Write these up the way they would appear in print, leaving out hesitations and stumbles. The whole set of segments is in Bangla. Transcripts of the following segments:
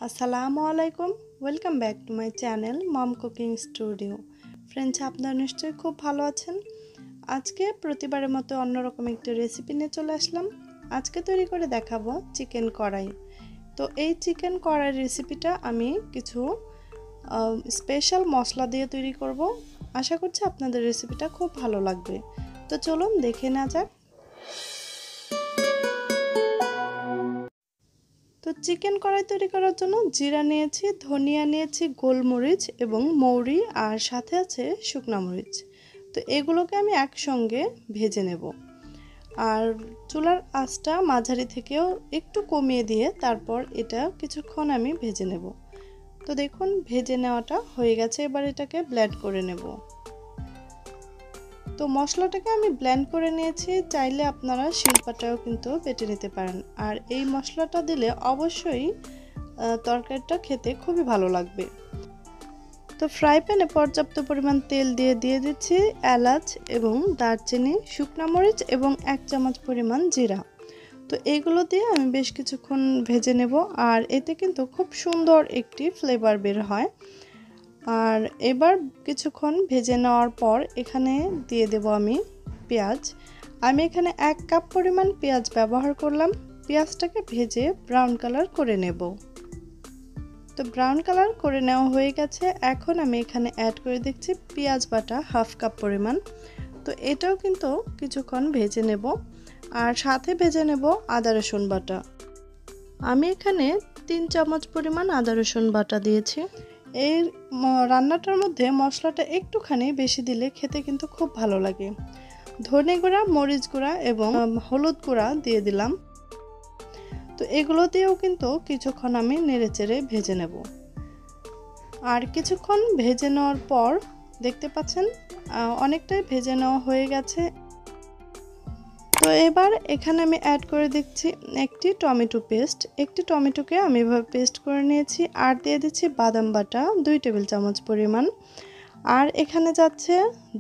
আসসালামু আলাইকুম, welcome back to my channel mom cooking studio. Friends, আপনারা নিশ্চয়ই খুব ভালো আছেন। আজকে প্রতিবারের মতো অন্যরকম একটি রেসিপি নিয়ে চলে আসলাম। আজকে তৈরি করে দেখাবো চিকেন কড়াই। তো এই চিকেন কড়াই রেসিপিটা আমি কিছু স্পেশাল মশলা দিয়ে তৈরি করব। আশা করছি আপনাদের রেসিপিটা খুব ভালো লাগবে। তো চলুন দেখে নেওয়া যাক। তো চিকেন কড়াই তৈরি করার জন্য জিরা নিয়েছি, ধনিয়া নিয়েছি, গোলমরিচ এবং মৌরি, আর সাথে আছে শুকনো মরিচ। তো এগুলোকে আমি একসঙ্গে ভেজে নেব। আর চুলার আঁচটা মাঝারি থেকেও একটু কমিয়ে দিয়ে তারপর এটা কিছুক্ষণ আমি ভেজে নেব। তো দেখুন ভেজে নেওয়াটা হয়ে গেছে, এবার এটাকে ব্লেন্ড করে নেব। তো মশলাটাকে আমি ব্লেন্ড করে নিয়েছি, চাইলে আপনারা শিলপাটাও কিন্তু বেটে নিতে পারেন। আর এই মশলাটা দিলে অবশ্যই তরকারিটা খেতে খুবই ভালো লাগবে। তো ফ্রাই প্যানে পর্যাপ্ত পরিমাণ তেল দিয়ে দিচ্ছি এলাচ এবং দারচিনি, শুকনো মরিচ এবং 1 চামচ পরিমাণ জিরা। তো এইগুলো দিয়ে আমি বেশ কিছুক্ষণ ভেজে নেব, আর এতে কিন্তু খুব সুন্দর একটি ফ্লেভার বের হয়। আর এবার কিছুক্ষণ ভেজে নেওয়ার পর এখানে দিয়ে দেব আমি পেঁয়াজ। আমি এখানে 1 কাপ পরিমাণ পেঁয়াজ ব্যবহার করলাম। পেঁয়াজটাকে ভেজে ব্রাউন কালার করে নেব। তো ব্রাউন কালার করে নেওয়া হয়ে গেছে। এখন আমি এখানে অ্যাড করে দিচ্ছি পেঁয়াজ বাটা 1/2 কাপ পরিমাণ। তো এটাও কিন্তু কিছুক্ষণ ভেজে নেব, আর সাথে ভেজে নেব আদা রসুন বাটা। আমি এখানে 3 চামচ পরিমাণ আদা রসুন বাটা দিয়েছি। এই রান্নাটার মধ্যে মশলাটা একটুখানি বেশি দিলে খেতে কিন্তু খুব ভালো লাগে। ধনে গুঁড়া, মরিচ গুঁড়া এবং হলুদ গুঁড়া দিয়ে দিলাম। তো এগুলো দিয়েও কিন্তু কিছুক্ষণ আমি নেড়েচেড়ে ভেজে নেব। আর কিছুক্ষণ ভেজে নেওয়ার পর দেখতে পাচ্ছেন অনেকটাই ভেজে নেওয়া হয়ে গেছে। তো এবার এখানে আমি অ্যাড করে দিচ্ছি একটি টমেটো পেস্ট। একটি টমেটোকে আমি এভাবে পেস্ট করে নিয়েছি। আর দিয়ে দিচ্ছি বাদাম বাটা 2 টেবিল চামচ পরিমাণ। আর এখানে যাচ্ছে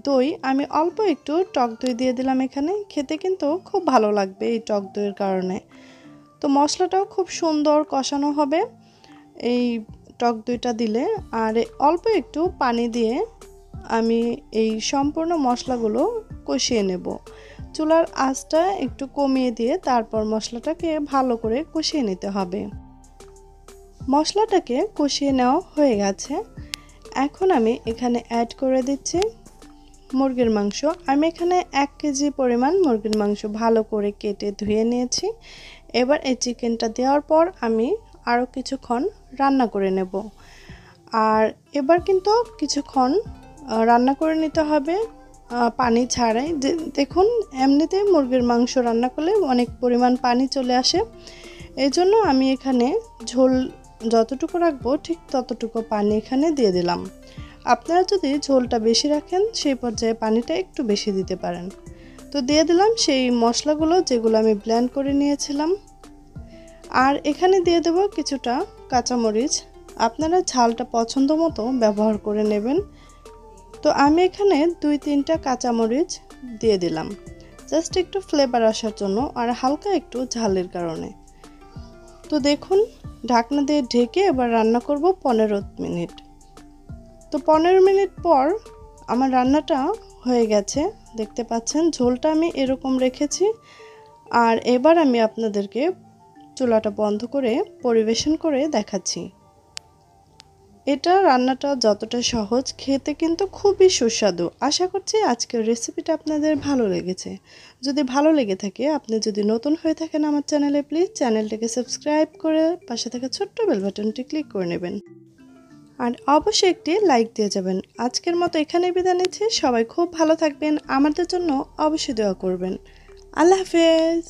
দই। আমি অল্প একটু টক দই দিয়ে দিলাম। এখানে খেতে কিন্তু খুব ভালো লাগবে এই টক দইয়ের কারণে। তো মশলাটাও খুব সুন্দর কষানো হবে এই টক দইটা দিলে। আর অল্প একটু পানি দিয়ে আমি এই সম্পূর্ণ মশলাগুলো কষিয়ে নেব। চুলার আঁচটা একটু কমিয়ে দিয়ে তারপর মশলাটাকে ভালো করে কষিয়ে নিতে হবে। মশলাটাকে কষিয়ে নেওয়া হয়ে গেছে। এখন আমি এখানে অ্যাড করে দিচ্ছি মুরগির মাংস। আমি এখানে 1 কেজি পরিমাণ মুরগির মাংস ভালো করে কেটে ধুয়ে নিয়েছি। এবার এই চিকেনটা দেওয়ার পর আমি আরও কিছুক্ষণ রান্না করে নেব। আর এবার কিন্তু কিছুক্ষণ রান্না করে নিতে হবে পানি ছাড়াই। দেখুন এমনিতেই মুরগির মাংস রান্না করলে অনেক পরিমাণ পানি চলে আসে। এই জন্য আমি এখানে ঝোল যতটুকু রাখবো ঠিক ততটুকু পানি এখানে দিয়ে দিলাম। আপনারা যদি ঝোলটা বেশি রাখেন সেই পর্যায়ে পানিটা একটু বেশি দিতে পারেন। তো দিয়ে দিলাম সেই মশলাগুলো যেগুলো আমি ব্লেন্ড করে নিয়েছিলাম। আর এখানে দিয়ে দেব কিছুটা কাঁচামরিচ। আপনারা ঝালটা পছন্দ মতো ব্যবহার করে নেবেন। তো আমি এখানে 2-3টা কাঁচামরিচ দিয়ে দিলাম, জাস্ট একটু ফ্লেভার আসার জন্য আর হালকা একটু ঝালের কারণে। তো দেখুন ঢাকনা দিয়ে ঢেকে এবার রান্না করব 15 মিনিট। তো 15 মিনিট পর আমার রান্নাটা হয়ে গেছে। দেখতে পাচ্ছেন ঝোলটা আমি এরকম রেখেছি। আর এবার আমি আপনাদেরকে চুলাটা বন্ধ করে পরিবেশন করে দেখাচ্ছি। এটা রান্নাটা যতটা সহজ, খেতে কিন্তু খুবই সুস্বাদু। আশা করছি আজকের রেসিপিটা আপনাদের ভালো লেগেছে। যদি ভালো লেগে থাকে, আপনি যদি নতুন হয়ে থাকেন আমার চ্যানেলে, প্লিজ চ্যানেলটাকে সাবস্ক্রাইব করে পাশে থাকা ছোট্ট বেল বাটনটি ক্লিক করে নেবেন। আর অবশ্যই একটি লাইক দিয়ে যাবেন। আজকের মতো এখানেই বিদায় নিচ্ছি। সবাই খুব ভালো থাকবেন, আমাদের জন্য অবশ্যই দোয়া করবেন। আল্লাহ হাফেজ।